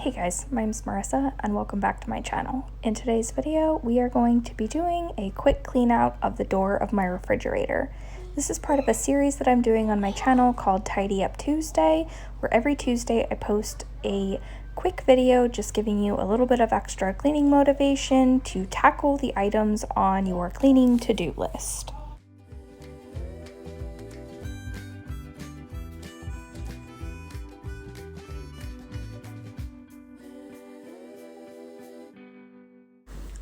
Hey guys, my name's Marissa and welcome back to my channel. In today's video, we are going to be doing a quick clean out of the door of my refrigerator. This is part of a series that I'm doing on my channel called Tidy Up Tuesday, where every Tuesday I post a quick video just giving you a little bit of extra cleaning motivation to tackle the items on your cleaning to-do list.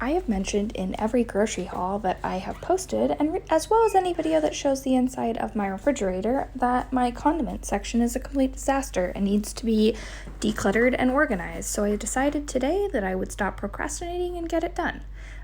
I have mentioned in every grocery haul that I have posted, and as well as any video that shows the inside of my refrigerator, that my condiment section is a complete disaster and needs to be decluttered and organized. So I decided today that I would stop procrastinating and get it done.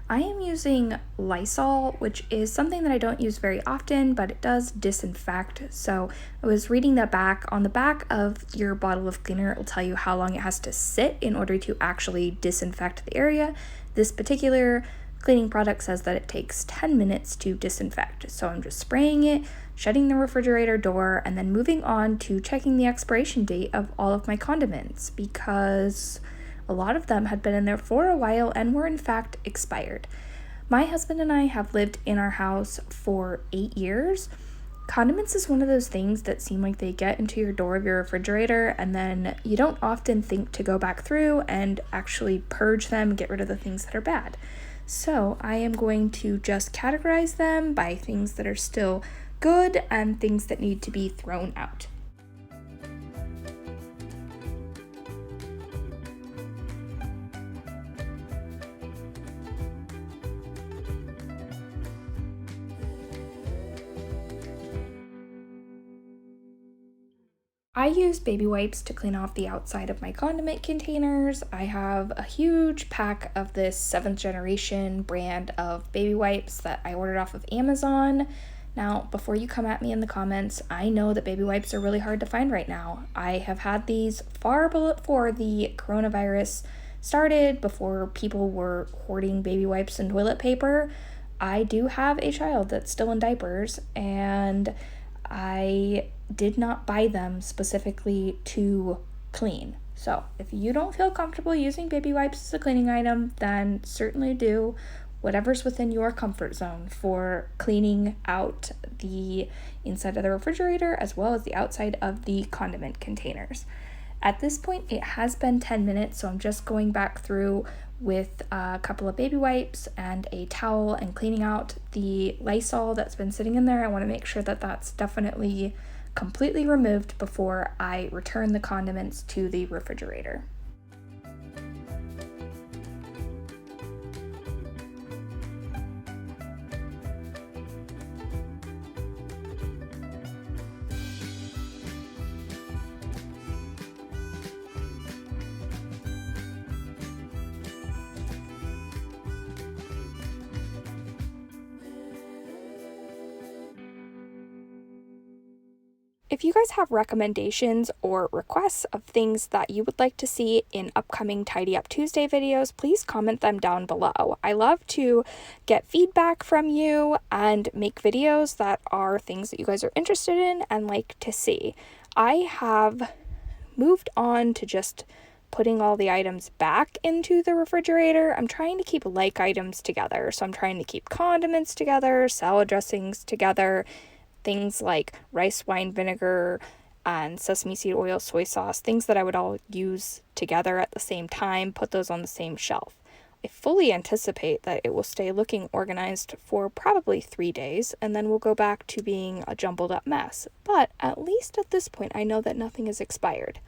I am using Lysol, which is something that I don't use very often, but it does disinfect. So I was reading that back. On the back of your bottle of cleaner, it will tell you how long it has to sit in order to actually disinfect the area. This particular cleaning product says that it takes 10 minutes to disinfect. So I'm just spraying it, shutting the refrigerator door, and then moving on to checking the expiration date of all of my condiments, because a lot of them had been in there for a while and were in fact expired. My husband and I have lived in our house for 8 years. Condiments is one of those things that seem like they get into your door of your refrigerator and then you don't often think to go back through and actually purge them, get rid of the things that are bad. So I am going to just categorize them by things that are still good and things that need to be thrown out. I use baby wipes to clean off the outside of my condiment containers. I have a huge pack of this 7th generation brand of baby wipes that I ordered off of Amazon. Now, before you come at me in the comments, I know that baby wipes are really hard to find right now. I have had these far before the coronavirus started, before people were hoarding baby wipes and toilet paper. I do have a child that's still in diapers, and I did not buy them specifically to clean. So if you don't feel comfortable using baby wipes as a cleaning item, then certainly do whatever's within your comfort zone for cleaning out the inside of the refrigerator as well as the outside of the condiment containers. At this point, it has been 10 minutes, so I'm just going back through with a couple of baby wipes and a towel and cleaning out the Lysol that's been sitting in there. I want to make sure that that's definitely completely removed before I return the condiments to the refrigerator. If you guys have recommendations or requests of things that you would like to see in upcoming Tidy Up Tuesday videos, please comment them down below. I love to get feedback from you and make videos that are things that you guys are interested in and like to see. I have moved on to just putting all the items back into the refrigerator. I'm trying to keep like items together. So I'm trying to keep condiments together, salad dressings together, things like rice wine vinegar and sesame seed oil, soy sauce, things that I would all use together at the same time, put those on the same shelf. I fully anticipate that it will stay looking organized for probably 3 days, and then we'll go back to being a jumbled up mess. But at least at this point, I know that nothing is expired.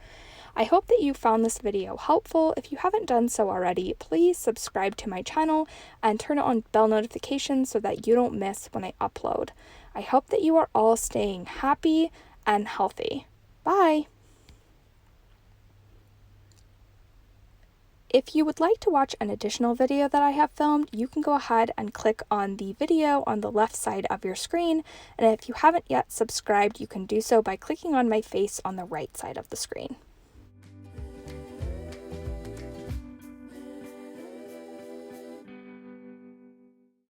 I hope that you found this video helpful. If you haven't done so already, please subscribe to my channel and turn on bell notifications so that you don't miss when I upload. I hope that you are all staying happy and healthy. Bye! If you would like to watch an additional video that I have filmed, you can go ahead and click on the video on the left side of your screen. And if you haven't yet subscribed, you can do so by clicking on my face on the right side of the screen.